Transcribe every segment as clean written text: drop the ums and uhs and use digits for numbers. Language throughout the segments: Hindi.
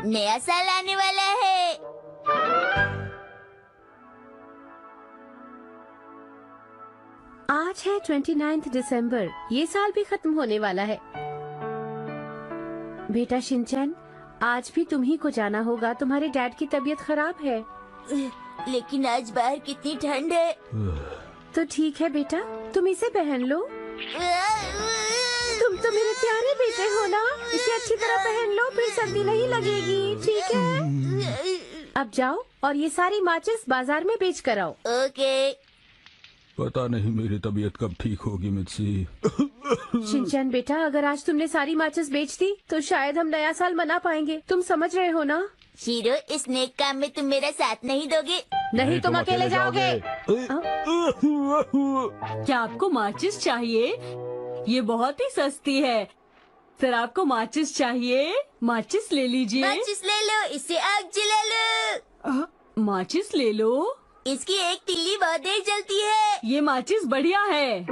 नया साल आने वाला है। आज है 29 दिसंबर। ये साल भी खत्म होने वाला है। बेटा शिनचैन, आज भी तुम्ही को जाना होगा। तुम्हारे डैड की तबीयत खराब है। लेकिन आज बाहर कितनी ठंड है। तो ठीक है बेटा, तुम इसे पहन लो। तुम तो मेरे प्यारे बेटे हो ना, इसे अच्छी तरह पहन लो, फिर सर्दी नहीं लगेगी। ठीक है, अब जाओ और ये सारी माचिस बाजार में बेच कर आओ। ओके। पता नहीं मेरी तबीयत कब ठीक होगी मित्सी। शिनचैन बेटा, अगर आज तुमने सारी माचिस बेच दी तो शायद हम नया साल मना पाएंगे। तुम समझ रहे हो ना? शीरो, इस नेक काम में तुम मेरा साथ नहीं दोगे? नहीं, तुम अकेले जाओगे। क्या आपको माचिस चाहिए? ये बहुत ही सस्ती है। सर, आपको माचिस चाहिए? माचिस ले लीजिए। माचिस ले लो, इससे आग जला लो। माचिस ले लो। इसकी एक तिल्ली बहुत देर जलती है। ये माचिस बढ़िया है।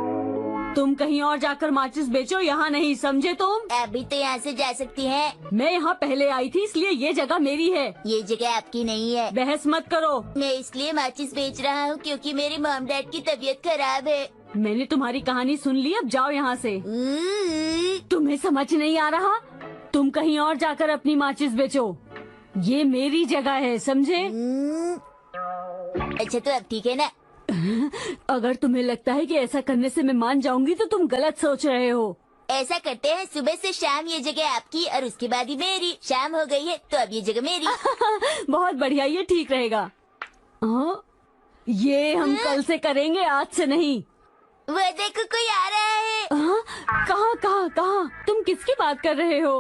तुम कहीं और जाकर माचिस बेचो, यहाँ नहीं, समझे तुम? अभी तो यहाँ से जा सकती हैं। मैं यहाँ पहले आई थी, इसलिए ये जगह मेरी है। ये जगह आपकी नहीं है। बहस मत करो। मैं इसलिए माचिस बेच रहा हूँ क्योंकि मेरे मॉम डैड की तबीयत खराब है। मैंने तुम्हारी कहानी सुन ली, अब जाओ यहाँ से। तुम्हें समझ नहीं आ रहा? तुम कहीं और जाकर अपनी माचिस बेचो। ये मेरी जगह है, समझे? अच्छा, तो अब ठीक है ना? अगर तुम्हें लगता है कि ऐसा करने से मैं मान जाऊंगी तो तुम गलत सोच रहे हो। ऐसा करते हैं, सुबह से शाम ये जगह आपकी और उसके बाद ही मेरी। शाम हो गई है तो अब ये जगह मेरी। बहुत बढ़िया, ये ठीक रहेगा। ये हम कल से करेंगे, आज से नहीं। वो देखो, कोई आ रहा है। कहाँ कहाँ कहाँ? तुम किसकी बात कर रहे हो?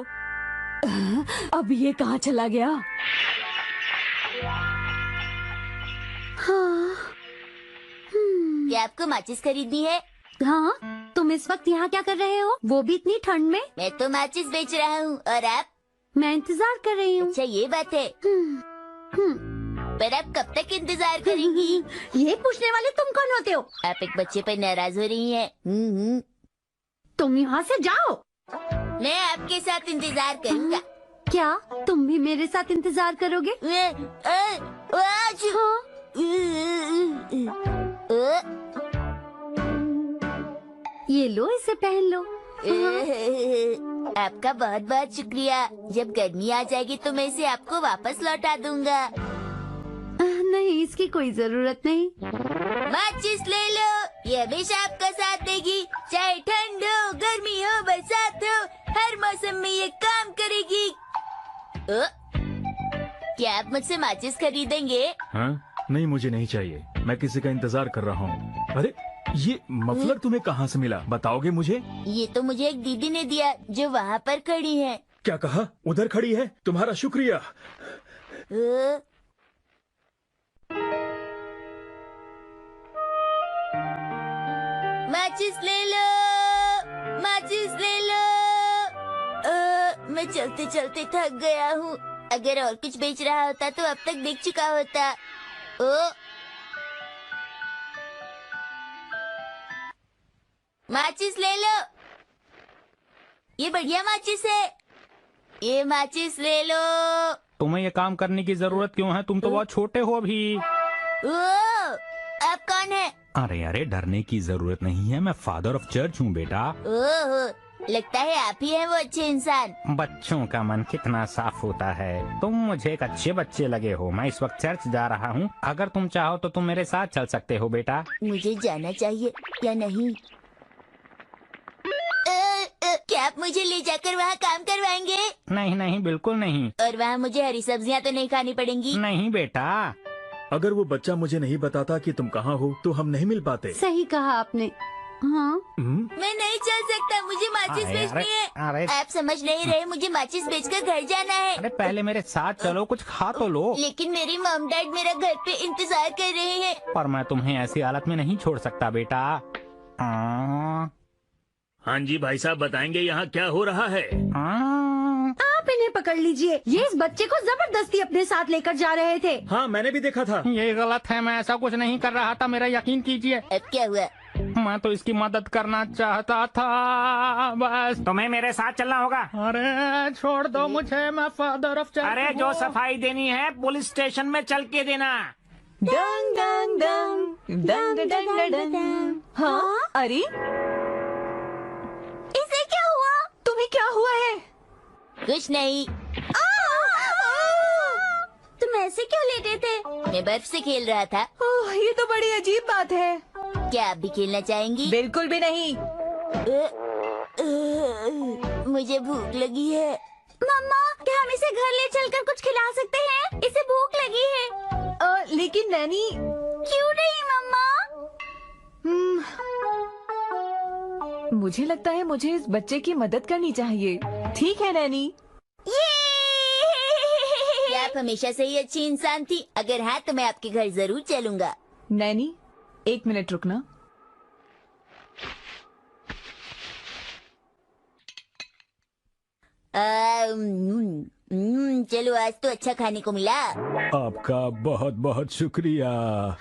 अब ये कहाँ चला गया? हाँ। क्या आपको माचिस खरीदनी है? हाँ, तुम इस वक्त यहाँ क्या कर रहे हो? वो भी इतनी ठंड में? मैं तो माचिस बेच रहा हूँ। और आप? मैं इंतजार कर रही हूँ। अच्छा, ये बात है। पर आप कब तक इंतजार करेंगी? ये पूछने वाले तुम कौन होते हो? आप एक बच्चे पर नाराज हो रही हैं। तुम यहाँ से जाओ। मैं आपके साथ इंतजार करूँगा। क्या तुम भी मेरे साथ इंतजार करोगे? हाँ। ये लो, इसे पहन लो। आपका बहुत बहुत शुक्रिया। जब गर्मी आ जाएगी तो मैं इसे आपको वापस लौटा दूंगा। नहीं, इसकी कोई जरूरत नहीं। माचिस ले लो, ये हमेशा आपका साथ देगी। चाहे ठंड हो, गर्मी हो, बरसात हो, हर मौसम में ये काम करेगी। क्या आप मुझसे माचिस खरीदेंगे? हाँ? नहीं, मुझे नहीं चाहिए। मैं किसी का इंतजार कर रहा हूँ। अरे, ये मफलर तुम्हें कहाँ से मिला, बताओगे मुझे? ये तो मुझे एक दीदी ने दिया जो वहाँ पर खड़ी है। क्या कहा? उधर खड़ी है? तुम्हारा शुक्रिया। माचिस ले लो, माचिस ले लो। मैं चलते चलते थक गया हूँ। अगर और कुछ बेच रहा होता तो अब तक बिक चुका होता। माचिस ले लो, ये बढ़िया माचिस है। ये माचिस ले लो। तुम्हें ये काम करने की जरूरत क्यों है? तुम तो बहुत छोटे हो अभी। आप कौन है? अरे अरे, डरने की जरूरत नहीं है। मैं फादर ऑफ चर्च हूँ बेटा। ओह, लगता है आप ही हैं वो अच्छे इंसान। बच्चों का मन कितना साफ होता है। तुम मुझे एक अच्छे बच्चे लगे हो। मैं इस वक्त चर्च जा रहा हूँ। अगर तुम चाहो तो तुम मेरे साथ चल सकते हो बेटा। मुझे जाना चाहिए या नहीं? क्या आप मुझे ले जाकर वहाँ काम करवाएंगे? नहीं नहीं, बिल्कुल नहीं। और वहाँ मुझे हरी सब्जियाँ तो नहीं खानी पड़ेंगी? नहीं बेटा। अगर वो बच्चा मुझे नहीं बताता कि तुम कहाँ हो तो हम नहीं मिल पाते। सही कहा आपने। हाँ। मैं नहीं चल सकता, मुझे माचिस अरे, बेचनी है। अरे, आप समझ नहीं रहे, मुझे माचिस बेचकर घर जाना है। अरे पहले मेरे साथ चलो, कुछ खा तो लो। लेकिन मेरी मॉम डैड मेरा घर पे इंतजार कर रहे हैं। पर मैं तुम्हें ऐसी हालत में नहीं छोड़ सकता बेटा। हाँ जी भाई साहब, बताएंगे यहाँ क्या हो रहा है? आप इन्हें पकड़ लीजिए। ये इस बच्चे को जबरदस्ती अपने साथ लेकर जा रहे थे। हाँ, मैंने भी देखा था। ये गलत है, मैं ऐसा कुछ नहीं कर रहा था, मेरा यकीन कीजिए। अब क्या हुआ? मैं तो इसकी मदद करना चाहता था बस। तुम्हें मेरे साथ चलना होगा। अरे छोड़ दो मुझे, मैं फादर ऑफ चर्च। अरे जो सफाई देनी है पुलिस स्टेशन में चल के देना। डंग डंग डंग डंग डंग डंग डंग। हाँ, अरे इसे क्या हुआ? तुम्हें क्या हुआ है? कुछ नहीं। तुम ऐसे क्यों लेटे थे? मैं बर्फ से खेल रहा था। ओह, ये तो बड़ी अजीब बात है। क्या आप भी खेलना चाहेंगी? बिल्कुल भी नहीं। मुझे भूख लगी है। मम्मा, क्या हम इसे घर ले चलकर कुछ खिला सकते हैं? इसे भूख लगी है। लेकिन नैनी। क्यों नहीं मम्मा? मुझे लगता है मुझे इस बच्चे की मदद करनी चाहिए। ठीक है नैनी। क्या आप हमेशा से ही अच्छी इंसान थी? अगर हाँ तो मैं आपके घर जरूर चलूंगा। नैनी, 1 मिनट रुकना। चलो, आज तो अच्छा खाने को मिला। आपका बहुत बहुत शुक्रिया।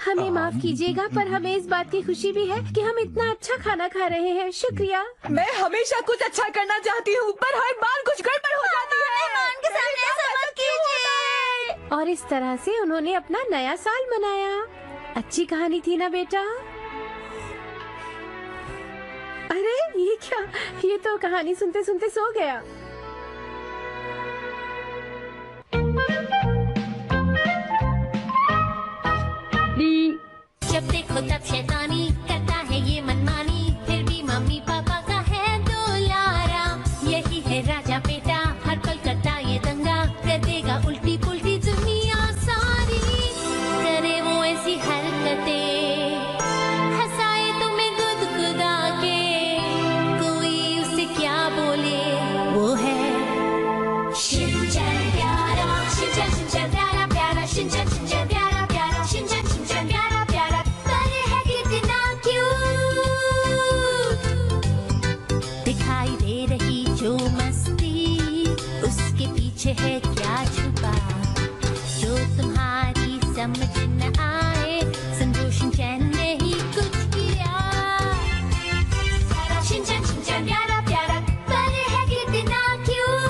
हमें माफ कीजिएगा, पर हमें इस बात की खुशी भी है कि हम इतना अच्छा खाना खा रहे हैं। शुक्रिया। मैं हमेशा कुछ अच्छा करना चाहती हूँ, पर हर बार कुछ गड़बड़ हो जाती है। मेहमान के सामने ऐसा मत कीजिए। और इस तरह से उन्होंने अपना नया साल मनाया। अच्छी कहानी थी ना बेटा? अरे ये क्या? ये तो कहानी सुनते सुनते सो गया। जब देखो तब शैतानी करता है ये मनमानी, फिर भी मम्मी पापा का है दुलारा। यही है राजा बेटा, हर पल करता ये दंगा, कर देगा उल्टी पुल्टी दुनिया सारी। करे वो ऐसी हरकतें, हंसाए तुम्हें गुदगुदा के, कोई उसे क्या बोले, वो है शिनचैन प्यारा, शिनचैन शिनचैन प्यारा प्यारा, शिनचैन शिनचैन प्यारा प्यारा, शिनचैन शिनचैन प्यारा प्यारा। पर है कितना क्यूट, दिखाई दे रही जो मस्ती, उसके पीछे है क्या छुपा, जो तुम्हारी समझ न आए। समझो शिनचैन ने ही कुछ किया। शिनचैन शिनचैन प्यारा प्यारा, पर है कितना क्यूट।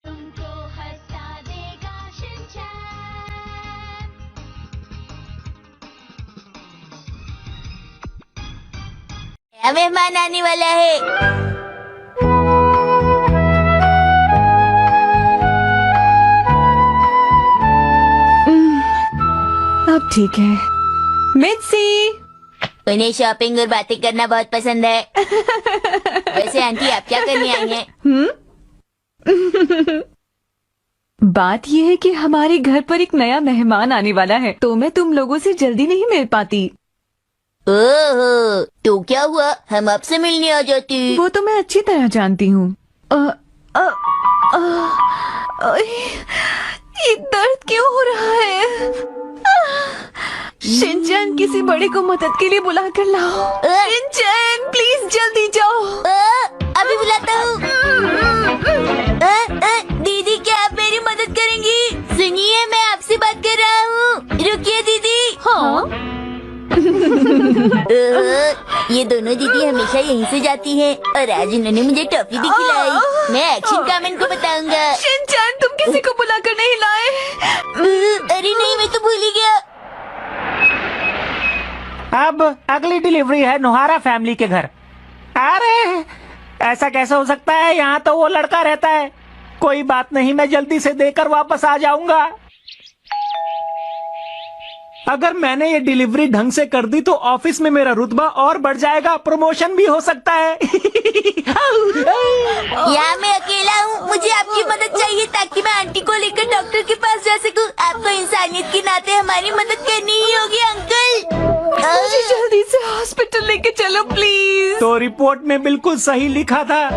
तुमको हंसा देगा शिनचैन। नया मेहमान आने वाला है। अब ठीक है। मित्सी। उन्हें शॉपिंग और बातें करना बहुत पसंद है। वैसे आंटी, आप क्या करने आई हैं? बात यह है कि हमारे घर पर एक नया मेहमान आने वाला है, तो मैं तुम लोगों से जल्दी नहीं मिल पाती। ओहो, तो क्या हुआ? हम आपसे मिलने आ जाते। वो तो मैं अच्छी तरह जानती हूँ। ये दर्द क्यों हो रहा है? शिनचैन, किसी बड़े को मदद के लिए बुला कर लाओ। शिनचैन, प्लीज जल्दी जाओ। अभी बुलाता हूँ। दीदी, क्या आप मेरी मदद करेंगी? सुनिए, मैं आपसे बात कर रहा हूँ। रुकिए दीदी। हाँ? ये दोनों दीदी हमेशा यहीं से जाती हैं, और आज इन्होंने मुझे टॉफी भी खिलाई। मैं एक्शन कामन को बताऊंगा। शिनचैन, तुम किसी को बुलाकर नहीं लाए? अरे नहीं, मैं तो भूल ही गया। अब अगली डिलीवरी है नोहारा फैमिली के घर। अरे ऐसा कैसे हो सकता है? यहाँ तो वो लड़का रहता है। कोई बात नहीं, मैं जल्दी से देकर वापस आ जाऊंगा। अगर मैंने ये डिलीवरी ढंग से कर दी तो ऑफिस में मेरा रुतबा और बढ़ जाएगा, प्रमोशन भी हो सकता है। यहाँ मैं अकेला हूँ, मुझे आपकी मदद चाहिए ताकि मैं आंटी को लेकर डॉक्टर के पास जा सकूँ। आपको इंसानियत के नाते हमारी मदद करनी ही होगी अंकल। मुझे जल्दी से हॉस्पिटल लेके चलो प्लीज। तो रिपोर्ट में बिल्कुल सही लिखा था।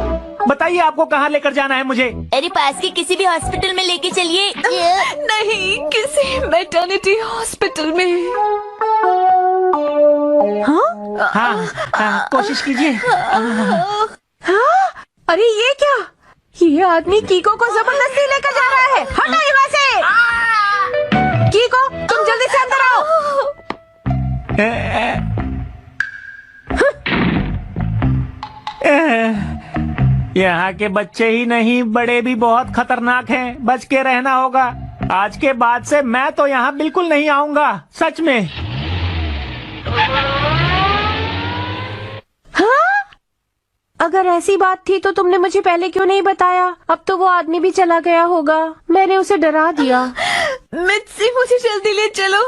बताइए आपको कहाँ लेकर जाना है मुझे? अरे पास के किसी भी हॉस्पिटल में लेके चलिए। नहीं, किसी मैटर्निटी हॉस्पिटल में। हाँ, कोशिश कीजिए। हाँ? अरे ये क्या? ये आदमी कीको को जबरदस्ती लेकर जा रहा है। हटो यहाँ से। कीको, तुम जल्दी से अंदर आओ। यहाँ के बच्चे ही नहीं, बड़े भी बहुत खतरनाक हैं। बच के रहना होगा। आज के बाद से मैं तो यहाँ बिल्कुल नहीं आऊंगा, सच में। हाँ? अगर ऐसी बात थी तो तुमने मुझे पहले क्यों नहीं बताया? अब तो वो आदमी भी चला गया होगा। मैंने उसे डरा दिया। मित्सी, मुझे जल्दी ले चलो।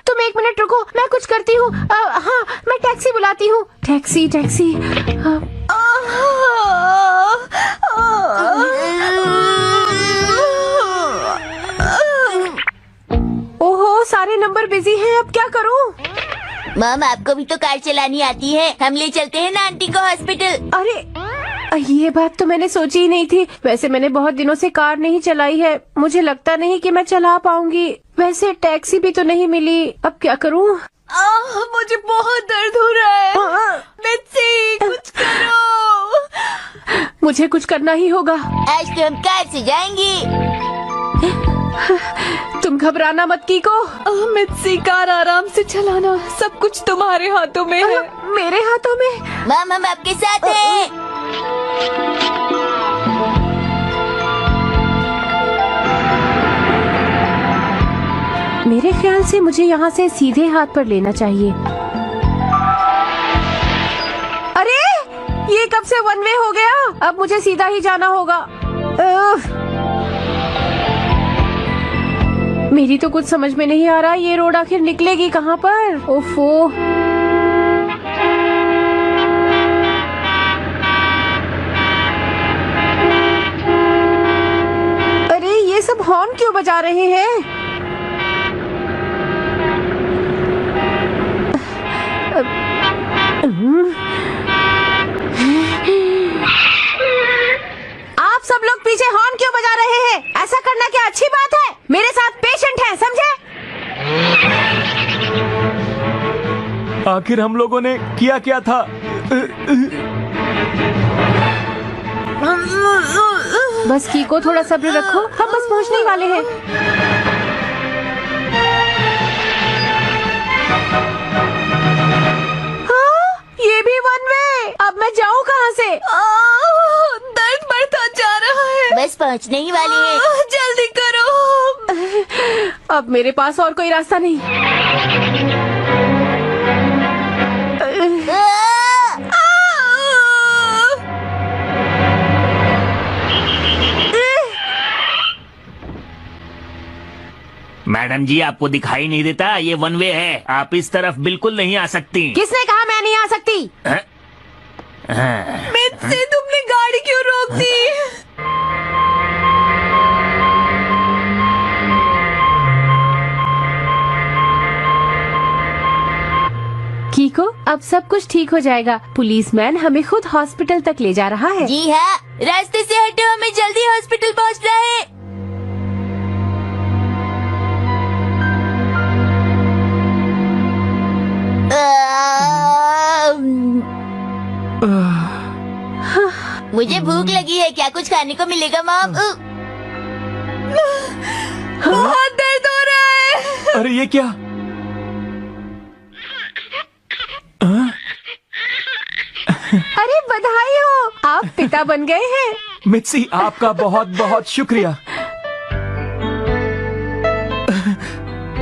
तुम 1 मिनट रुको, मैं कुछ करती हूँ। हाँ, मैं टैक्सी बुलाती हूँ। Taxi taxi. ओहो, सारे नंबर बिजी हैं। अब क्या करूँ? मॉम, आपको भी तो कार चलानी आती है। हम ले चलते हैं ना आंटी को हॉस्पिटल। अरे, ये बात तो मैंने सोची ही नहीं थी। वैसे मैंने बहुत दिनों से कार नहीं चलाई है। मुझे लगता नहीं कि मैं चला पाऊंगी। वैसे टैक्सी भी तो नहीं मिली। अब क्या करूं? मुझे बहुत दर्द हो रहा है। मित्सी, कुछ करो। मुझे कुछ करना ही होगा। आज तो हम कार से जाएंगे। तुम घबराना मत कीको। मित्सी, कार आराम से चलाना। सब कुछ तुम्हारे हाथों में है। मेरे हाथों में? मॉम, हम आपके साथ हैं। मेरे ख्याल से मुझे यहाँ से सीधे हाथ पर लेना चाहिए। अरे, ये कब से 1 वे हो गया? अब मुझे सीधा ही जाना होगा। मेरी तो कुछ समझ में नहीं आ रहा। ये रोड आखिर निकलेगी कहाँ पर? ओफो। अरे, ये सब हॉर्न क्यों बजा रहे हैं? आप सब लोग पीछे हॉर्न क्यों बजा रहे हैं? ऐसा करना क्या अच्छी बात है? मेरे साथ पेशेंट है, समझे? आखिर हम लोगों ने किया क्या था? बस कीको, थोड़ा सब्र रखो। हम बस पहुंचने ही वाले हैं। ये भी 1 वे। अब मैं जाऊँ कहाँ से? दर्द बढ़ता जा रहा है। बस पहुंचने ही वाले हैं। जल्दी करो। अब मेरे पास और कोई रास्ता नहीं। मैडम जी, आपको दिखाई नहीं देता? ये 1 वे है। आप इस तरफ बिल्कुल नहीं आ सकती। किसने कहा मैं नहीं आ सकती? मित्सी, तुमने गाड़ी क्यों रोक दी? कीको, अब सब कुछ ठीक हो जाएगा। पुलिसमैन हमें खुद हॉस्पिटल तक ले जा रहा है। जी हाँ, रास्ते से हटो, हमें जल्दी हॉस्पिटल पहुंचना है। मुझे भूख लगी है। क्या कुछ खाने को मिलेगा मॉम? बहुत दर्द हो रहा है। अरे, ये क्या? अरे, बधाई हो, आप पिता बन गए हैं। मित्सी, आपका बहुत बहुत शुक्रिया।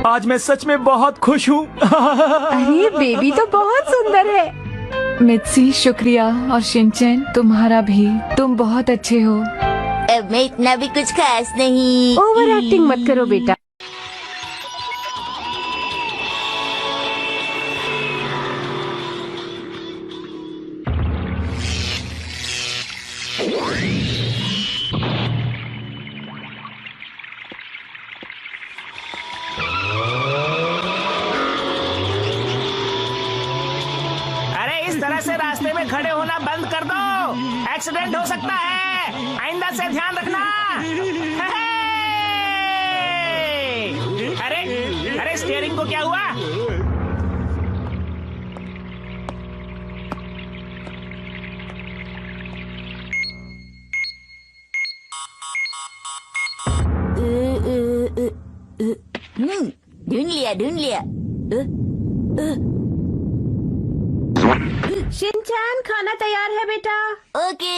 आज मैं सच में बहुत खुश हूँ। अरे, बेबी तो बहुत सुंदर है। मित्सी, शुक्रिया। और शिनचैन, तुम्हारा भी। तुम बहुत अच्छे हो। अब मैं इतना भी कुछ खास नहीं। ओवर एक्टिंग मत करो बेटा। इस तरह से रास्ते में खड़े होना बंद कर दो। एक्सीडेंट हो सकता है। आइंदा से ध्यान रखना। अरे अरे, स्टीयरिंग को क्या हुआ? ढूंढ लिया। शिनचैन खाना तैयार है बेटा। ओके।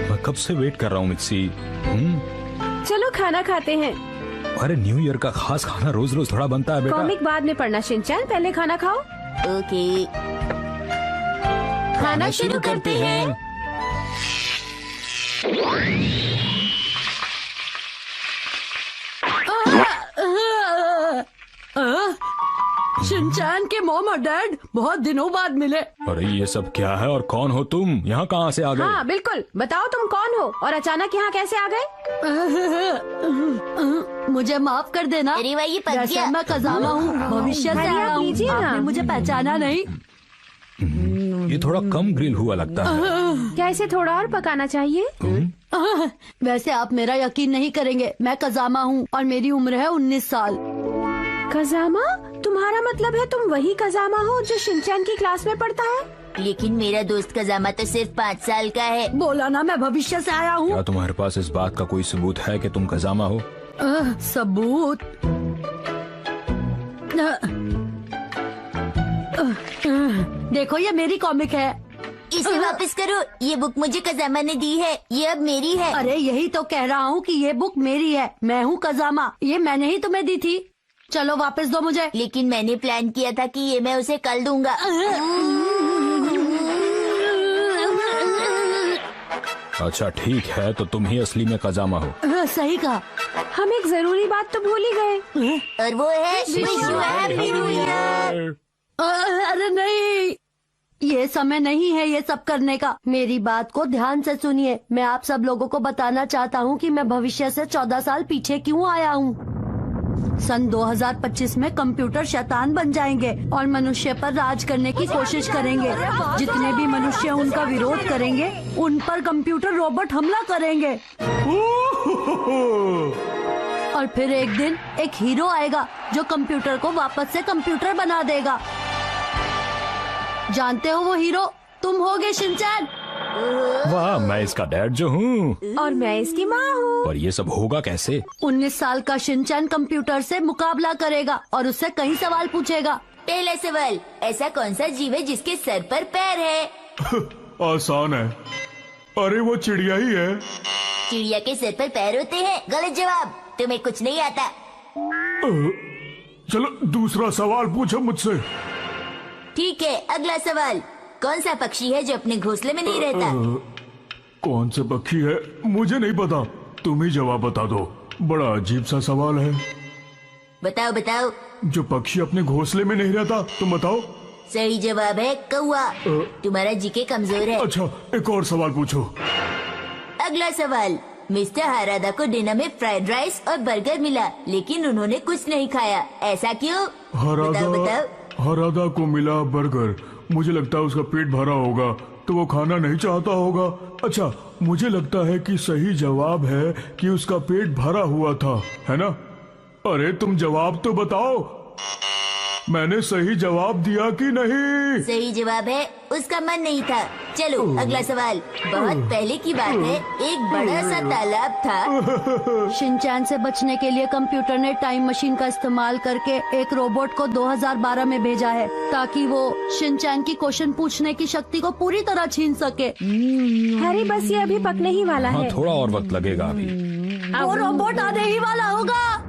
मैं कब से वेट कर रहा हूँ मिक्सी। चलो खाना खाते हैं। अरे न्यू ईयर का खास खाना रोज रोज थोड़ा बनता है बेटा। कॉमिक बाद में पढ़ना शिनचैन, पहले खाना खाओ। ओके, खाना शुरू करते हैं। शिनचैन के मॉम और डैड बहुत दिनों बाद मिले। अरे ये सब क्या है और कौन हो तुम? यहाँ कहाँ से आ गए? हाँ बिल्कुल, बताओ तुम कौन हो और अचानक यहाँ कैसे आ गए? मुझे माफ कर देना। अरे भाई ये पक वैसे गया। मैं कजामा हूँ, भविष्य से अरे आया आप हूँ। लीजिए ना। आपने मुझे पहचाना नहीं। ये थोड़ा कम ग्रिल हुआ लगता है। क्या इसे थोड़ा और पकाना चाहिए? वैसे आप मेरा यकीन नहीं करेंगे, मैं कजामा हूँ और मेरी उम्र है 19 साल। कजामा? तुम्हारा मतलब है तुम वही कजामा हो जो शिनचैन की क्लास में पढ़ता है? लेकिन मेरा दोस्त कजामा तो सिर्फ 5 साल का है। बोला ना मैं भविष्य से आया हूँ। क्या तुम्हारे पास इस बात का कोई सबूत है कि तुम कजामा हो? सबूत? देखो ये मेरी कॉमिक है। इसे वापस करो, ये बुक मुझे कजामा ने दी है, ये अब मेरी है। अरे यही तो कह रहा हूँ कि ये बुक मेरी है, मैं हूँ कजामा, ये मैंने ही तुम्हें दी थी। चलो वापस दो मुझे। लेकिन मैंने प्लान किया था कि ये मैं उसे कल दूंगा। अच्छा ठीक है, तो तुम ही असली में कजामा हो। सही कहा। हम एक जरूरी बात तो भूल ही गए। और वो है Wish you happy new year। अरे नहीं, ये समय नहीं है ये सब करने का। मेरी बात को ध्यान से सुनिए। मैं आप सब लोगों को बताना चाहता हूँ कि मैं भविष्य से 14 साल पीछे क्यों आया हूँ। सन 2025 में कंप्यूटर शैतान बन जाएंगे और मनुष्य पर राज करने की कोशिश करेंगे। जितने भी मनुष्य उनका विरोध करेंगे, उन पर कंप्यूटर रोबोट हमला करेंगे। और फिर एक दिन एक हीरो आएगा जो कंप्यूटर को वापस से कंप्यूटर बना देगा। जानते हो वो हीरो तुम होगे शिनचैन। वाह, मैं इसका डैड जो हूँ और मैं इसकी माँ हूँ। पर ये सब होगा कैसे? 19 साल का शिनचैन कंप्यूटर से मुकाबला करेगा और उससे कई सवाल पूछेगा। पहला सवाल, ऐसा कौन सा जीव है जिसके सर पर पैर है? आसान है, अरे वो चिड़िया ही है। चिड़िया के सर पर पैर होते हैं। गलत जवाब, तुम्हें कुछ नहीं आता। चलो दूसरा सवाल पूछो मुझसे। ठीक है, अगला सवाल, कौन सा पक्षी है जो अपने घोंसले में नहीं रहता? कौन से पक्षी है मुझे नहीं पता, तुम ही जवाब बता दो। बड़ा अजीब सा सवाल है। बताओ बताओ। जो पक्षी अपने घोंसले में नहीं रहता, तुम बताओ। सही जवाब है कौवा। तुम्हारा जीके कमजोर है। अच्छा एक और सवाल पूछो। अगला सवाल, मिस्टर हारादा को डिनर में फ्राइड राइस और बर्गर मिला, लेकिन उन्होंने कुछ नहीं खाया, ऐसा क्यों? बताओ बताओ। हरादा को मिला बर्गर, मुझे लगता है उसका पेट भरा होगा तो वो खाना नहीं चाहता होगा। अच्छा, मुझे लगता है कि सही जवाब है कि उसका पेट भरा हुआ था, है ना? अरे तुम जवाब तो बताओ, मैंने सही जवाब दिया कि नहीं? सही जवाब है उसका मन नहीं था। चलो अगला सवाल, बहुत पहले की बात है, एक बड़ा सा तालाब था। शिनचैन से बचने के लिए कंप्यूटर ने टाइम मशीन का इस्तेमाल करके एक रोबोट को 2012 में भेजा है ताकि वो शिनचैन की क्वेश्चन पूछने की शक्ति को पूरी तरह छीन सके। हैरी बस ये अभी पकने ही वाला हाँ है। थोड़ा और वक्त लगेगा अभी। वो रोबोट आने ही वाला होगा।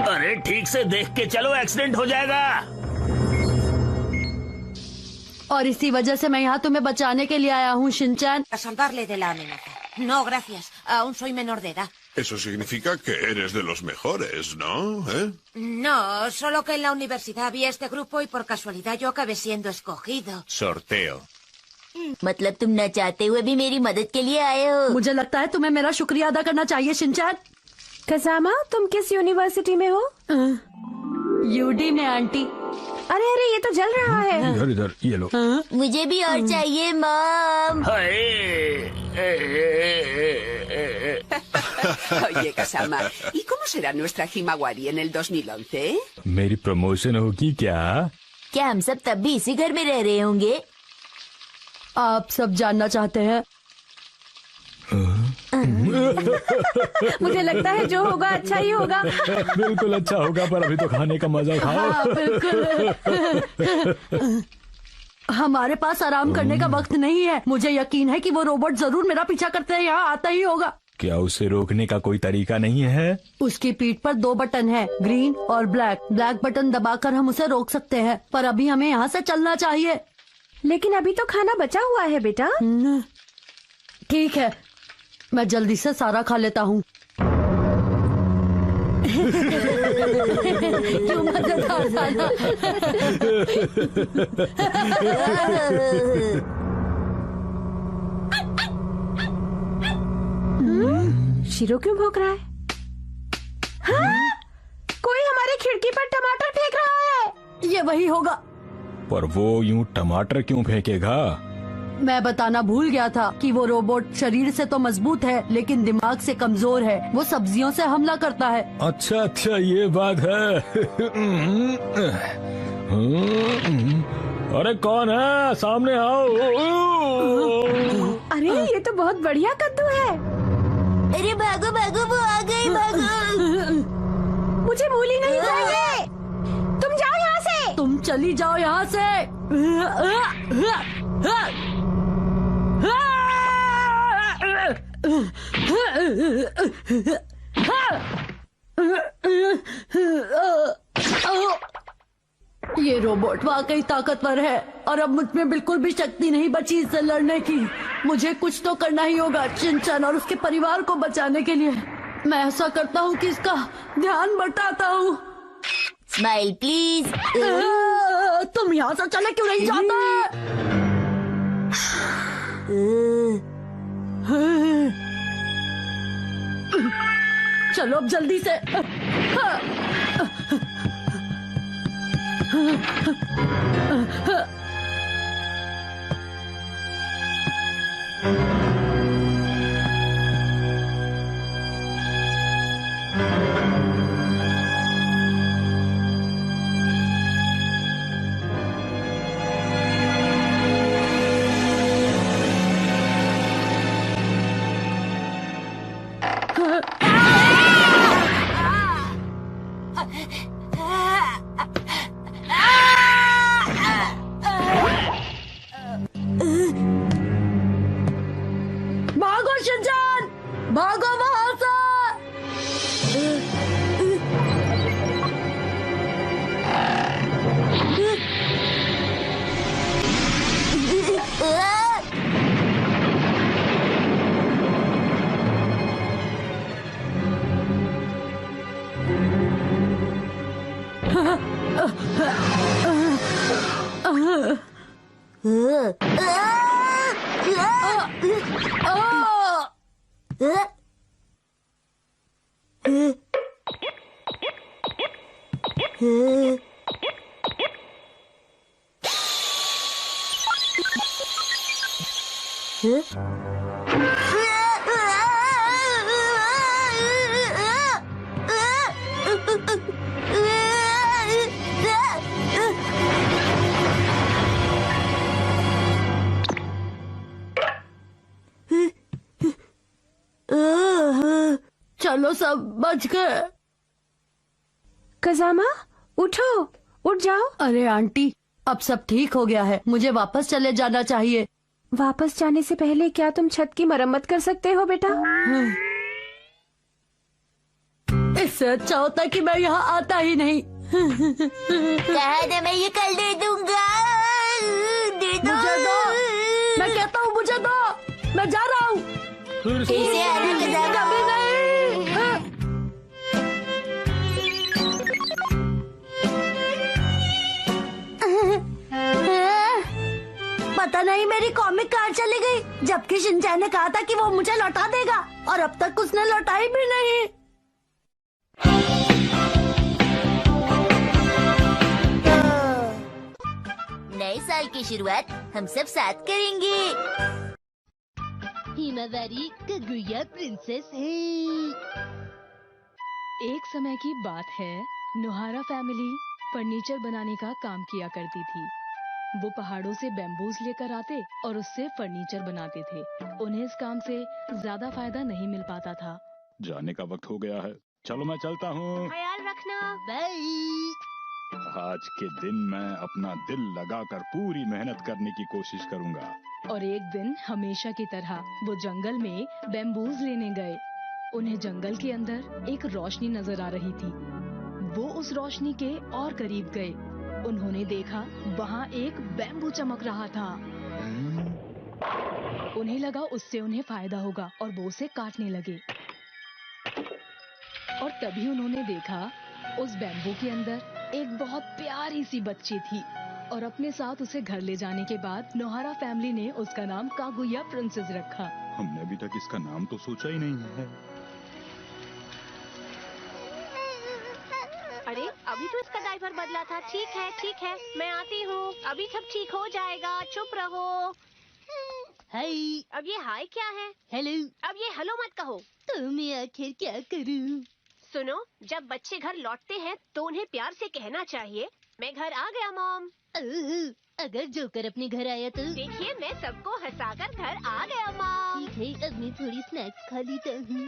अरे ठीक से देख के चलो, एक्सीडेंट हो जाएगा। और इसी वजह से मैं यहाँ तुम्हें बचाने के लिए आया हूँ Shinchan. A salvarle de la amenaza. No, gracias. Aún soy menor de edad. Eso significa que eres de los mejores, ¿no? ¿Eh? No, solo que en la universidad vi este grupo y por casualidad yo acabé siendo escogido. Sorteo. मतलब तुम न चाहते हुए भी मेरी मदद के लिए आए हो। मुझे लगता है तुम्हें मेरा शुक्रिया अदा करना चाहिए शिनचैन। कजामा, तुम किस यूनिवर्सिटी में हो? यूडी में आंटी। अरे अरे ये तो जल रहा है। इधर इधर ये लो। मुझे भी और चाहिए mom. Oye, Kasama, ¿y cómo será nuestra Himawari en el 2011? मेरी प्रमोशन होगी क्या? क्या हम सब तब भी इसी घर में रह रहे होंगे? आप सब जानना चाहते हैं? मुझे लगता है जो होगा अच्छा ही होगा। बिल्कुल अच्छा होगा, पर अभी तो खाने का मजा खाओ। हाँ, बिल्कुल। हमारे पास आराम करने का वक्त नहीं है। मुझे यकीन है कि वो रोबोट जरूर मेरा पीछा करते हैं, यहाँ आता ही होगा। क्या उसे रोकने का कोई तरीका नहीं है? उसकी पीठ पर 2 बटन है, ग्रीन और ब्लैक। ब्लैक बटन दबाकर हम उसे रोक सकते हैं, पर अभी हमें यहाँ से चलना चाहिए। लेकिन अभी तो खाना बचा हुआ है बेटा। ठीक है, मैं जल्दी से सारा खा लेता हूँ। क्यों मजेदार था ना? शिरो क्यों भौंक रहा है? हाँ? कोई हमारी खिड़की पर टमाटर फेंक रहा है। ये वही होगा। पर वो यूं टमाटर क्यों फेंकेगा? मैं बताना भूल गया था कि वो रोबोट शरीर से तो मजबूत है, लेकिन दिमाग से कमजोर है। वो सब्जियों से हमला करता है। अच्छा अच्छा, ये बात है। अरे कौन है? सामने आओ। अरे ये तो बहुत बढ़िया कद्दू है। अरे भागो भागो, वो आ गई, भागो। मुझे मूली नहीं चाहिए। तुम जाओ यहाँ से। तुम चली जाओ यहाँ से। ये रोबोट वाकई ताकतवर है और अब मुझ में बिल्कुल भी शक्ति नहीं बची इससे लड़ने की। मुझे कुछ तो करना ही होगा चिंचन और उसके परिवार को बचाने के लिए। मैं ऐसा करता हूँ कि इसका ध्यान बटाता हूँ। Smile please. तुम यहाँ से चले क्यों नहीं जाते? चलो अब जल्दी से। भागो शिनचैन, भागो वहां से। चलो सब बच गए। कजामा उठो, उठ जाओ। अरे आंटी, अब सब ठीक हो गया है, मुझे वापस चले जाना चाहिए। वापस जाने से पहले क्या तुम छत की मरम्मत कर सकते हो बेटा? इससे अच्छा होता कि मैं यहाँ आता ही नहीं। कहा था मैं ये कल दे दूंगा। दे दो। मुझे दो, मैं कहता हूँ मुझे दो। मैं जा रहा हूँ। कैसे आना कजामा? कभी नहीं। पता नहीं मेरी कॉमिक कहाँ चली गई, जबकि शिनचैन ने कहा था कि वो मुझे लौटा देगा और अब तक उसने लौटाई भी नहीं। नए साल की शुरुआत हम सब साथ करेंगे। हिमावारी कागुया प्रिंसेस है। एक समय की बात है, नोहारा फैमिली फर्नीचर बनाने का काम किया करती थी। वो पहाड़ों से बैम्बूज लेकर आते और उससे फर्नीचर बनाते थे। उन्हें इस काम से ज्यादा फायदा नहीं मिल पाता था। जाने का वक्त हो गया है, चलो मैं चलता हूँ। ख्याल रखना, बाय। आज के दिन मैं अपना दिल लगाकर पूरी मेहनत करने की कोशिश करूँगा। और एक दिन हमेशा की तरह वो जंगल में बैम्बूज लेने गए। उन्हें जंगल के अंदर एक रोशनी नजर आ रही थी। वो उस रोशनी के और करीब गए। उन्होंने देखा वहाँ एक बैम्बू चमक रहा था। उन्हें लगा उससे उन्हें फायदा होगा और वो उसे काटने लगे। और तभी उन्होंने देखा उस बैम्बू के अंदर एक बहुत प्यारी सी बच्ची थी। और अपने साथ उसे घर ले जाने के बाद नोहारा फैमिली ने उसका नाम कागुया प्रिंसेस रखा। हमने अभी तक इसका नाम तो सोचा ही नहीं है। अरे अभी तो इसका डायपर बदला था। ठीक है, मैं आती हूँ। अभी सब ठीक हो जाएगा, चुप रहो। हाय। अब ये हाय क्या है? हेलो। अब ये हेलो मत कहो। तो मैं आखिर क्या करूँ? सुनो, जब बच्चे घर लौटते हैं तो उन्हें प्यार से कहना चाहिए, मैं घर आ गया मॉम। अगर जोकर अपने घर आया तो? देखिए, मैं सबको हंसाकर घर आ गया मॉम। ठीक है, अब मैं थोड़ी स्नैक्स खा लेता हूँ।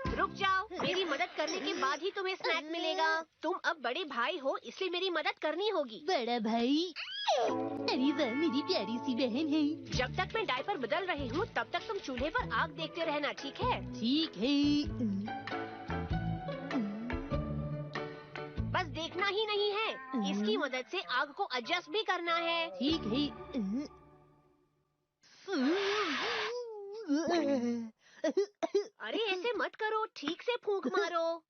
रुक जाओ, मेरी मदद करने के बाद ही तुम्हें स्नैक मिलेगा। तुम अब बड़े भाई हो, इसलिए मेरी मदद करनी होगी। बड़ा भाई? अरे वाह, मेरी प्यारी सी बहन है। जब तक मैं डायपर बदल रही हूँ तब तक तुम चूल्हे पर आग देखते रहना, ठीक है? ठीक है। बस देखना ही नहीं है, इसकी मदद से आग को एडजस्ट भी करना है। ठीक है। अरे ऐसे मत करो, ठीक से फूंक मारो।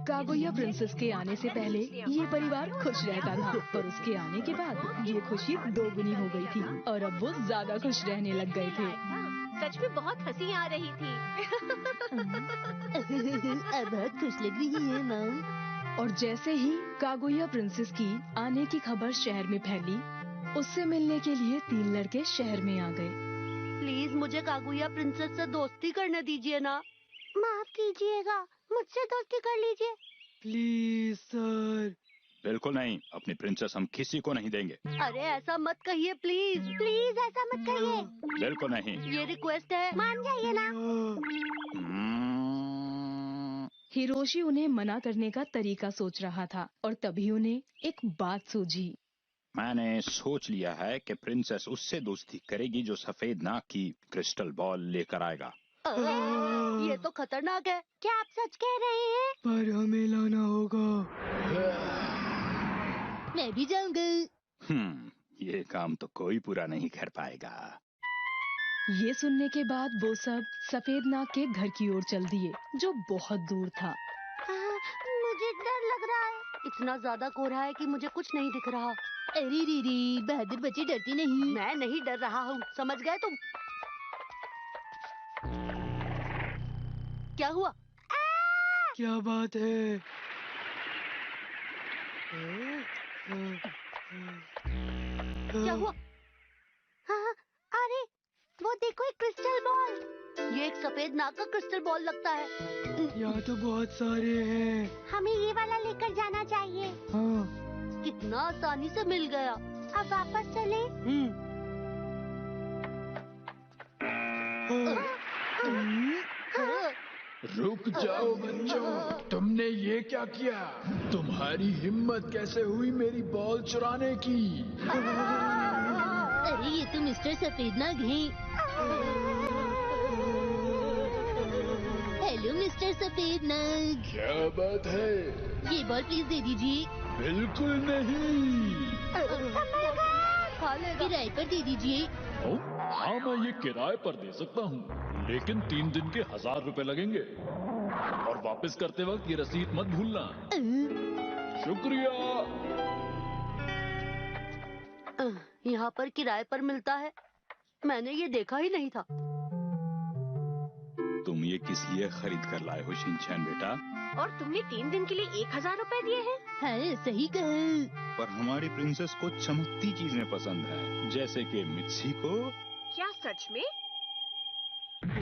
कागुया प्रिंसेस के आने से पहले ये परिवार खुश रहता था, पर उसके आने के बाद ये खुशी दोगुनी हो गई थी और अब वो ज्यादा खुश रहने लग गए थे। सच में बहुत हंसी आ रही थी। अब बहुत खुश लग रही है मॉम। और जैसे ही कागुया प्रिंसेस की आने की खबर शहर में फैली, उससे मिलने के लिए 3 लड़के शहर में आ गए। प्लीज मुझे कागुया प्रिंसेस से दोस्ती करने दीजिए ना। माफ कीजिएगा, मुझसे दोस्ती कर लीजिए। Please sir. बिल्कुल नहीं, अपनी प्रिंसेस हम किसी को नहीं देंगे। अरे ऐसा मत कहिए, प्लीज प्लीज ऐसा मत कहिए। बिल्कुल नहीं। ये रिक्वेस्ट है, मान जाइए ना। हिरोशी उन्हें मना करने का तरीका सोच रहा था और तभी उन्हें एक बात सूझी। मैंने सोच लिया है कि प्रिंसेस उससे दोस्ती करेगी जो सफेद नाक की क्रिस्टल बॉल लेकर आएगा। ये तो खतरनाक है। क्या आप सच कह रहे हैं? पर हमें लाना होगा। मैं भी जाऊंगा। ये काम तो कोई पूरा नहीं कर पाएगा। ये सुनने के बाद वो सब सफेद नाग के घर की ओर चल दिए, जो बहुत दूर था। मुझे डर लग रहा है। इतना ज्यादा कोहरा है कि मुझे कुछ नहीं दिख रहा। अरे रीरी, बहादुर बच्ची डरती नहीं। मैं नहीं डर रहा हूँ, समझ गए तुम? क्या हुआ? क्या बात है? क्या हुआ? हाँ, अरे वो देखो, एक क्रिस्टल बॉल। ये एक सफेद नाग का क्रिस्टल बॉल लगता है। यहाँ तो बहुत सारे हैं। हमें ये वाला लेकर जाना चाहिए। हाँ। कितना आसानी से मिल गया। अब वापस चले। रुक जाओ बच्चों, तुमने ये क्या किया? तुम्हारी हिम्मत कैसे हुई मेरी बॉल चुराने की? अरे ये तो मिस्टर सफेद नाग है। हेलो मिस्टर सफेद नाग। क्या बात है? ये बॉल प्लीज दे दीजिए। बिल्कुल नहीं। किराए पर दे दीजिए। हाँ, मैं ये किराए पर दे सकता हूँ, लेकिन 3 दिन के 1000 रुपए लगेंगे। और वापस करते वक्त ये रसीद मत भूलना। शुक्रिया। यहाँ पर किराए पर मिलता है? मैंने ये देखा ही नहीं था। तुम ये किस लिए खरीद कर लाए हो शिनचैन बेटा? और तुमने 3 दिन के लिए 1000 रुपए दिए हैं? हाँ, सही कहा। पर हमारी प्रिंसेस को चमकती चीजें पसंद है, जैसे कि मिर्ची को। क्या सच में? Kaguya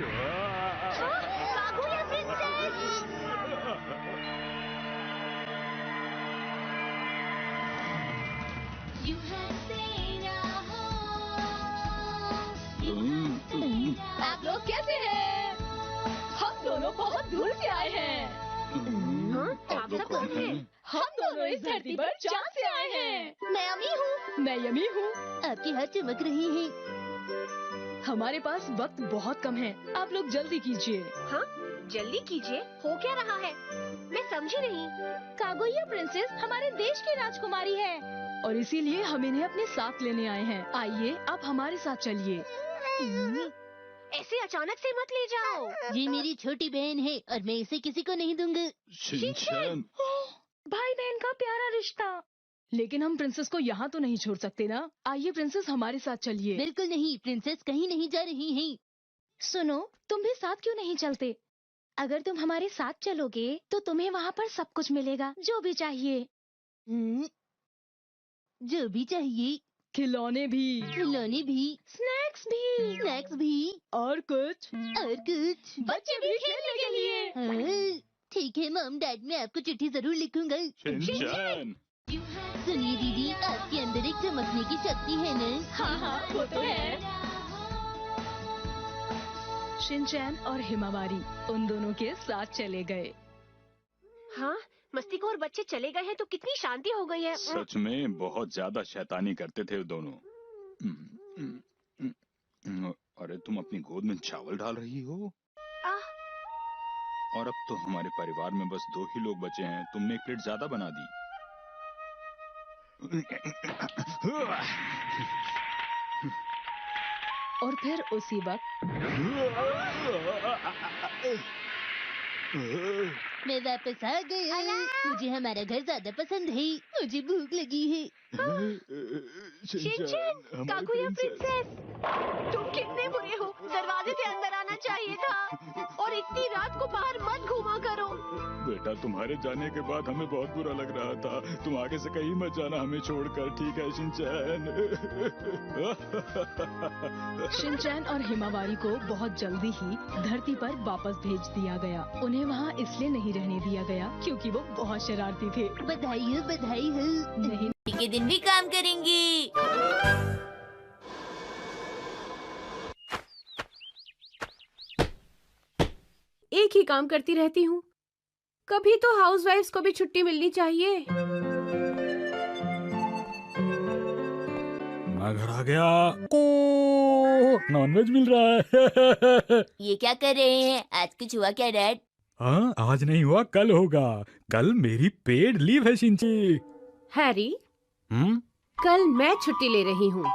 princess! आप लोग कैसे हैं? हम दोनों बहुत दूर से आए हैं। आप सब कौन हैं? हम दोनों इस धरती पर चांद से आए हैं। मैं अमी हूँ। मैं यमी हूँ। आपकी हाथ चमक रही है। हमारे पास वक्त बहुत कम है, आप लोग जल्दी कीजिए। हाँ, जल्दी कीजिए। हो क्या रहा है? मैं समझी नहीं। कागुया प्रिंसेस हमारे देश की राजकुमारी है और इसीलिए हम इन्हें अपने साथ लेने आए हैं। आइए, आप हमारे साथ चलिए। ऐसे अचानक से मत ले जाओ। ये मेरी छोटी बहन है और मैं इसे किसी को नहीं दूंगा। शिनचैन, भाई बहन का प्यारा रिश्ता। लेकिन हम प्रिंसेस को यहाँ तो नहीं छोड़ सकते ना। आइए प्रिंसेस, हमारे साथ चलिए। बिल्कुल नहीं, प्रिंसेस कहीं नहीं जा रही है। सुनो, तुम भी साथ क्यों नहीं चलते? अगर तुम हमारे साथ चलोगे तो तुम्हें वहाँ पर सब कुछ मिलेगा, जो भी चाहिए। जो भी चाहिए। खिलौने भी, खिलौने भी, स्नैक्स भी और कुछ बच्चे भी खेलने के लिए। हाँ, ठीक है मॉम डैड, मैं आपको चिट्ठी जरूर लिखूंगा। शिनचैन, सुनिए दीदी, आपके अंदर एक चमकने की शक्ति है ना? हाँ, वो तो है। शिनचैन और हिमावारी उन दोनों के साथ चले गए। हाँ, मस्तीखोर बच्चे चले गए हैं तो कितनी शांति हो गई है। सच में बहुत ज्यादा शैतानी करते थे दोनों। अरे तुम अपनी गोद में चावल डाल रही हो? और अब तो हमारे परिवार में बस 2 ही लोग बचे हैं। तुमने एक प्लेट ज्यादा बना दी। और फिर उसी वक्त मैं वापस आ गया। मुझे हमारा घर ज्यादा पसंद है। मुझे भूख लगी है। शिनचैन, कागुया प्रिंसेस, तुम कितने बुरे हो। दरवाजे से अंदर आना चाहिए था और इतनी रात को बाहर मत घूमा करो। बेटा, तुम्हारे जाने के बाद हमें बहुत बुरा लग रहा था। तुम आगे से कहीं मत जाना हमें छोड़कर, ठीक है शिनचैन? शिनचैन और हिमावारी को बहुत जल्दी ही धरती पर वापस भेज दिया गया। उन्हें वहाँ इसलिए नहीं रहने दिया गया क्योंकि वो बहुत शरारती थे। बधाई हो, बधाई हो। नहीं, के दिन भी काम करेंगी। एक ही काम करती रहती हूँ। कभी तो हाउसवाइफ्स को भी छुट्टी मिलनी चाहिए। मैं घर आ गया। नॉनवेज मिल रहा है। ये क्या कर रहे हैं? आज कुछ हुआ क्या डैड? हाँ, आज नहीं हुआ, कल होगा। कल मेरी पेड लीव है शिंची। हैरी, कल मैं छुट्टी ले रही हूँ।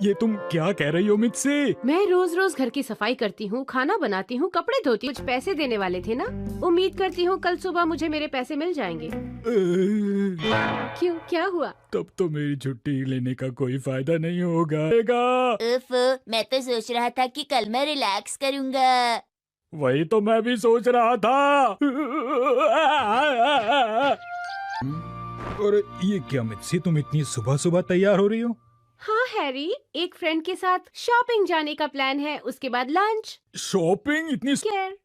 ये तुम क्या कह रही हो मुझसे? मैं रोज रोज घर की सफाई करती हूँ, खाना बनाती हूँ, कपड़े धोती हूँ। कुछ पैसे देने वाले थे ना, उम्मीद करती हूँ कल सुबह मुझे मेरे पैसे मिल जाएंगे। क्यों, क्या हुआ? तब तो मेरी छुट्टी लेने का कोई फायदा नहीं होगा। उफ, मैं तो सोच रहा था कि कल मैं रिलैक्स करूँगा। वही तो मैं भी सोच रहा था। और ये क्या मित्सी, तुम इतनी सुबह सुबह तैयार हो रही हो? हाँ हैरी, एक फ्रेंड के साथ शॉपिंग जाने का प्लान है, उसके बाद लंच। शॉपिंग? इतनी केयर।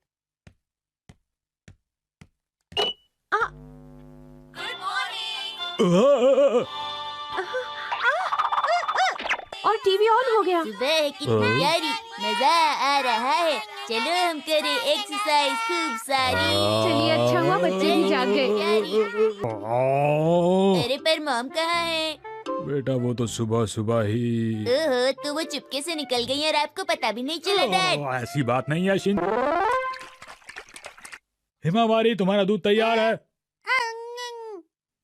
और टीवी ऑन हो गया। सुबह कितनी प्यारी, मजा आ रहा है। चलो हम करें एक्सरसाइज खूब सारी। चलिए, अच्छा हुआ बच्चे भी जाग गए। अरे पर मॉम कहाँ है? बेटा, वो तो सुबह सुबह ही। ओहो, तो वो चुपके से निकल गई और आपको पता भी नहीं चला डैड। ऐसी बात नहीं है शिन। हिमावारी, तुम्हारा दूध तैयार है।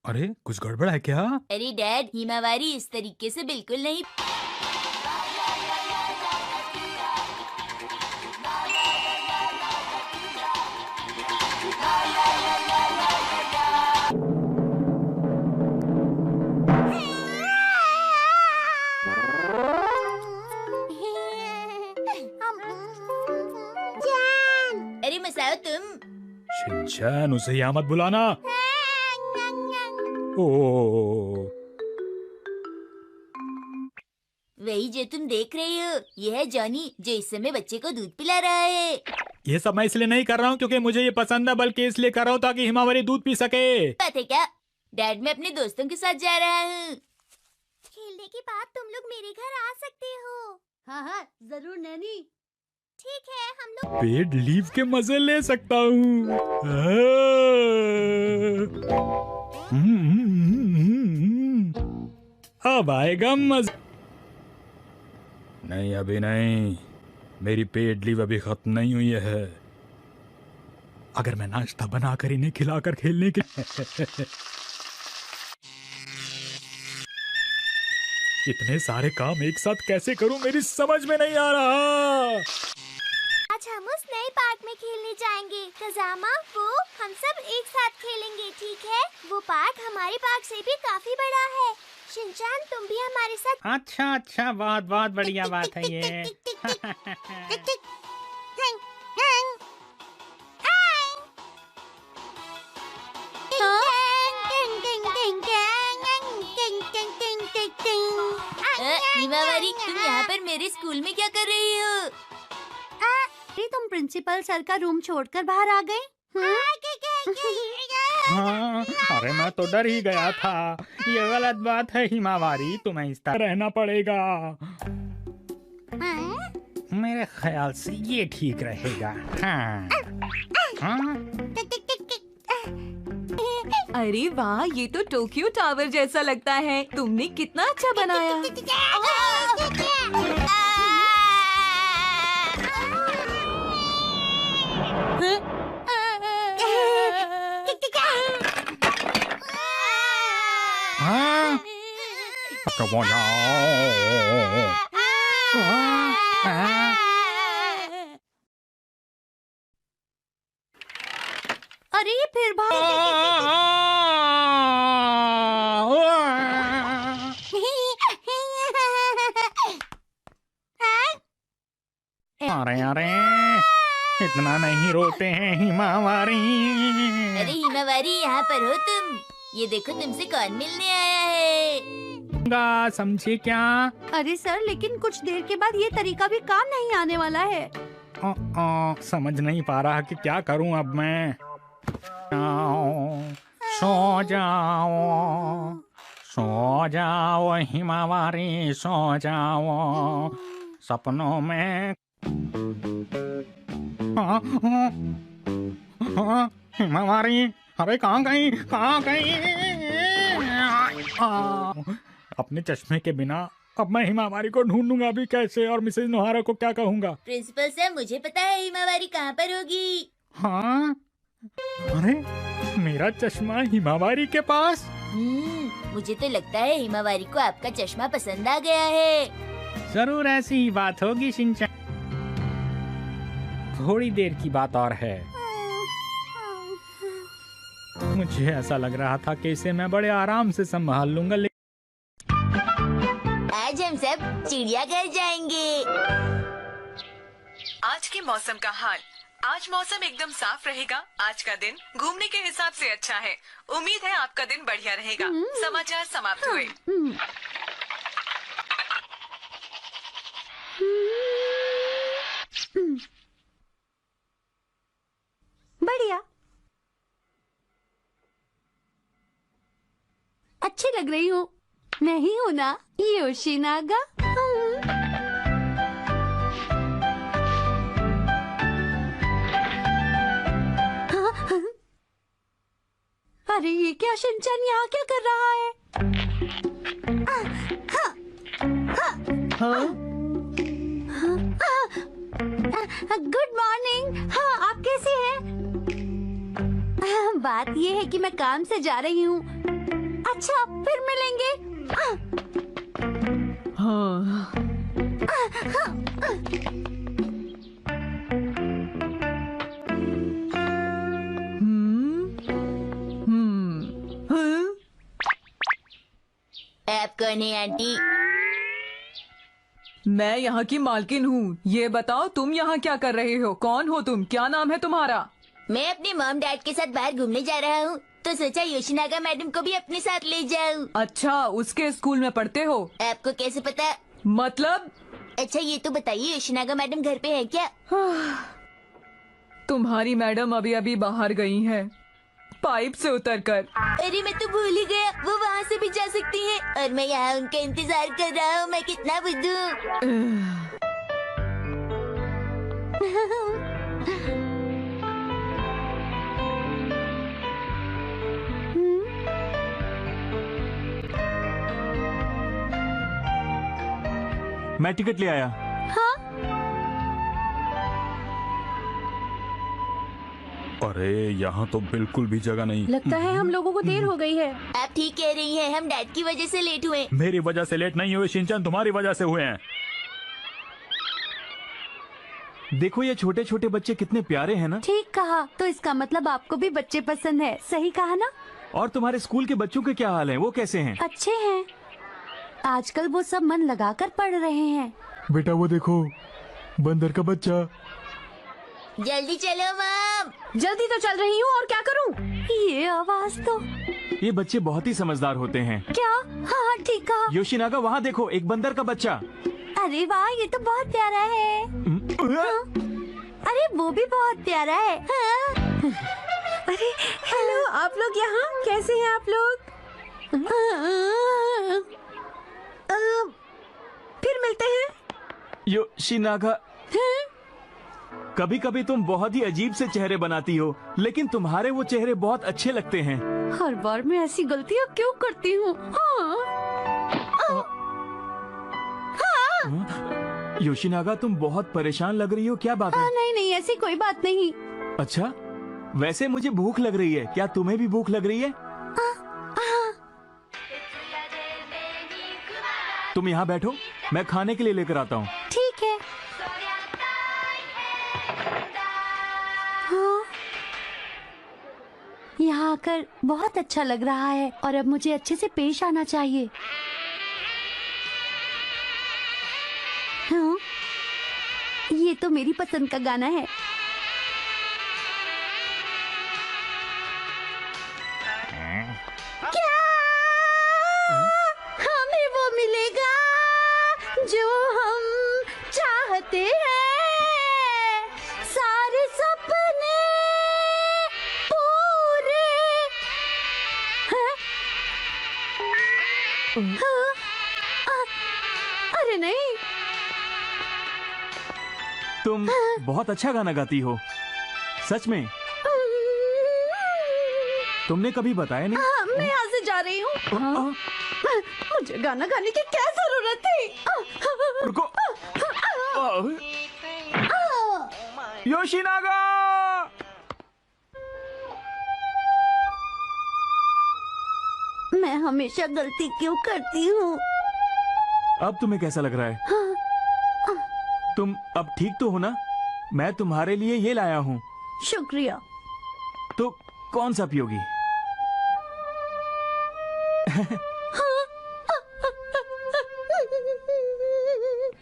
अरे, कुछ गड़बड़ है क्या? अरे डैड, हिमावारी इस तरीके से बिल्कुल नहीं। अरे मसाओ तुम। शिनचैन, उसे यहाँ मत बुलाना। वही जो तुम देख रहे हो, ये है जॉनी जो इस समय बच्चे को दूध पिला रहा है। ये सब मैं इसलिए नहीं कर रहा हूँ क्योंकि मुझे ये पसंद है, बल्कि इसलिए कर रहा हूँ ताकि हिमावरी दूध पी सके। बात है क्या? डैड, मैं अपने दोस्तों के साथ जा रहा हूँ। खेलने के बाद तुम लोग मेरे घर आ सकते हो। हाँ हाँ जरूर नैनी। ठीक है, हम लोग पेड लीव के मजे ले सकता हूँ। अब आएगा मजा। नहीं अभी नहीं, मेरी पेड लीव अभी खत्म नहीं हुई है। अगर मैं नाश्ता बनाकर इन्हें खिलाकर खेलने के इतने सारे काम एक साथ कैसे करूं, मेरी समझ में नहीं आ रहा। आज हम उस नए पार्क में खेलने जाएंगे। कज़ामा, वो हम सब एक साथ खेलेंगे, ठीक है? वो पार्क हमारे पार्क से भी काफी बड़ा है। शिनचान, तुम भी हमारे साथ। अच्छा अच्छा, बहुत बहुत बढ़िया बात है ये। हिमावरी, तुम यहाँ पर मेरे स्कूल में क्या कर रही हो? अरे तुम प्रिंसिपल सर का रूम छोड़कर बाहर आ गए? हाँ, अरे मैं तो डर ही गया था। ये गलत बात है हिमावरी, तुम्हें इस तरह रहना पड़ेगा। मेरे ख्याल से ये ठीक रहेगा। हाँ। हाँ? अरे वाह, ये तो टोक्यो टावर जैसा लगता है। तुमने कितना अच्छा बनाया। हाँ? अरे ये फिर अरे अरे, इतना नहीं रोते हैं हिमावरी। अरे हिमावरी, यहाँ पर हो तुम? ये देखो तुमसे कौन मिलने आया है। समझे क्या? अरे सर, लेकिन कुछ देर के बाद ये तरीका भी काम नहीं आने वाला है। समझ नहीं पा रहा कि क्या करूं अब मैं। सो जाओ, सो जाओ हिमावरी, सो जाओ सपनों में। हिमावरी, अरे कहाँ गई, कहाँ गई? अपने चश्मे के बिना अब मैं हिमावरी को ढूंढूंगा भी कैसे, और मिसेज नोहारा को क्या कहूँगा? प्रिंसिपल सर, मुझे पता है हिमावरी कहाँ पर होगी। हाँ? अरे मेरा चश्मा हिमावरी के पास। मुझे तो लगता है हिमावरी को आपका चश्मा पसंद आ गया है। जरूर ऐसी ही बात होगी शिनचैन। थोड़ी देर की बात और है। मुझे ऐसा लग रहा था कि इसे मैं बड़े आराम से संभाल लूंगा, आज हम सब चिड़ियाघर जाएंगे। आज के मौसम का हाल। आज मौसम एकदम साफ रहेगा। आज का दिन घूमने के हिसाब से अच्छा है। उम्मीद है आपका दिन बढ़िया रहेगा। समाचार समाप्त हुए। बढ़िया, अच्छी लग रही हूँ। मैं ही हूँ ना, योशिनागा। अरे ये क्या, शिनचैन यहाँ क्या कर रहा है? Good morning. हाँ, आप कैसे हैं? बात ये है कि मैं काम से जा रही हूँ। अच्छा, फिर मिलेंगे। हाँ। आप कौन है आंटी? मैं यहाँ की मालकिन हूँ। ये बताओ तुम यहाँ क्या कर रहे हो? कौन हो तुम? क्या नाम है तुम्हारा? मैं अपने मॉम डैड के साथ बाहर घूमने जा रहा हूँ, तो सोचा योशिनागा मैडम को भी अपने साथ ले जाऊँ। अच्छा, उसके स्कूल में पढ़ते हो? आपको कैसे पता? मतलब? अच्छा ये तो बताइए योशिनागा मैडम घर पे है क्या? तुम्हारी मैडम अभी अभी बाहर गई हैं, पाइप से उतरकर। अरे मैं तो भूल ही गया, वो वहाँ से भी जा सकती हैं और मैं यहाँ उनका इंतजार कर रहा हूँ। मैं कितना बुद्धू। मैं टिकट ले आया। हाँ? अरे यहाँ तो बिल्कुल भी जगह नहीं। लगता है हम लोगों को देर हो गई है। आप ठीक कह रही हैं, हम डैड की वजह से लेट हुए। मेरी वजह से लेट नहीं हुए शिनचैन, तुम्हारी वजह से हुए हैं। देखो ये छोटे छोटे बच्चे कितने प्यारे हैं ना। ठीक कहा, तो इसका मतलब आपको भी बच्चे पसंद है, सही कहा ना? और तुम्हारे स्कूल के बच्चों के क्या हाल है, वो कैसे हैं? अच्छे हैं, आजकल वो सब मन लगाकर पढ़ रहे हैं। बेटा वो देखो, बंदर का बच्चा। जल्दी चलो मम। जल्दी तो चल रही हूँ, और क्या करूँ? ये आवाज तो। ये बच्चे बहुत ही समझदार होते हैं। क्या? हाँ ठीक कहा। योशिनागा वहाँ देखो, एक बंदर का बच्चा। अरे वाह, ये तो बहुत प्यारा है। हाँ? अरे वो भी बहुत प्यारा है। हाँ? अरे हेलो, आप लोग यहाँ कैसे हैं आप लोग? फिर मिलते हैं। योशिनागा, कभी कभी तुम बहुत ही अजीब से चेहरे बनाती हो, लेकिन तुम्हारे वो चेहरे बहुत अच्छे लगते हैं। हर बार मैं ऐसी गलतियाँ क्यों करती हूँ? योशिनागा तुम बहुत परेशान लग रही हो, क्या बात है? नहीं नहीं, ऐसी कोई बात नहीं। अच्छा, वैसे मुझे भूख लग रही है, क्या तुम्हें भी भूख लग रही है? तुम यहाँ बैठो, मैं खाने के लिए लेकर आता हूँ। ठीक है। हाँ? यहाँ आकर बहुत अच्छा लग रहा है और अब मुझे अच्छे से पेश आना चाहिए। हाँ? ये तो मेरी पसंद का गाना है। क्या हमें वो मिलेगा जो हम चाहते हैं? सारे सपने पूरे। हाँ? हाँ? अरे नहीं। तुम बहुत अच्छा गाना गाती हो, सच में। तुमने कभी बताया नहीं। हाँ, मैं यहाँ से जा रही हूँ। हाँ? मुझे गाना गाने की क्या जरूरत थी? रुको। योशिनागा! मैं हमेशा गलती क्यों करती हूँ? अब तुम्हें कैसा लग रहा है? तुम अब ठीक तो हो ना? मैं तुम्हारे लिए ये लाया हूँ। शुक्रिया। तो कौन सा पियोगी?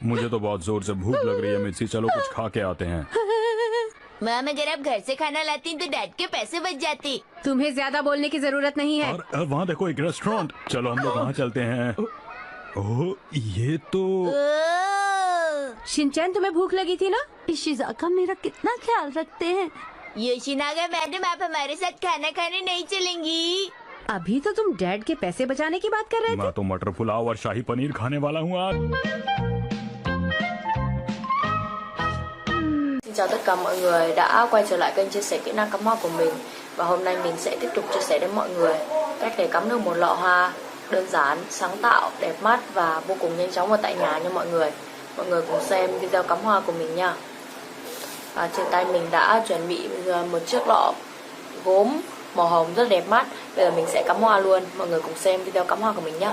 मुझे तो बहुत जोर से भूख लग रही है मिर्ची, चलो कुछ खा के आते हैं। मैम अगर आप घर से खाना लाती तो डैड के पैसे बच जाते। तुम्हें ज्यादा बोलने की जरूरत नहीं है। और वहाँ देखो एक रेस्टोरेंट, चलो हम लोग वहाँ चलते हैं। ओह ये तो। शिनचैन तुम्हें भूख लगी थी ना? इशिज़ाका मेरा कितना ख्याल रखते हैं। योशिनागा मैडम आप हमारे साथ खाना खाने नहीं चलेंगी? अभी तो तुम डैड के पैसे बचाने की बात कर रहे थे। मैं तो मटर पुलाव और शाही पनीर खाने वाला हूँ आज। Xin chào tất cả mọi người đã quay trở lại kênh chia sẻ kỹ năng cắm hoa của mình. Và hôm nay mình sẽ tiếp tục chia sẻ đến mọi người cách để cắm được một lọ hoa đơn giản, sáng tạo, đẹp mắt và vô cùng nhanh chóng và tại nhà nha mọi người. Mọi người cùng xem video cắm hoa của mình nha. Trên tay mình đã chuẩn bị một chiếc lọ gốm màu hồng rất đẹp mắt. Bây giờ mình sẽ cắm hoa luôn. Mọi người cùng xem video cắm hoa của mình nhé.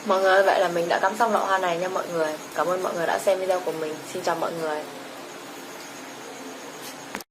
Mọi người, vậy là mình đã cắm xong lọ hoa này nha mọi người. Cảm ơn mọi người đã xem video của mình. Xin chào mọi người.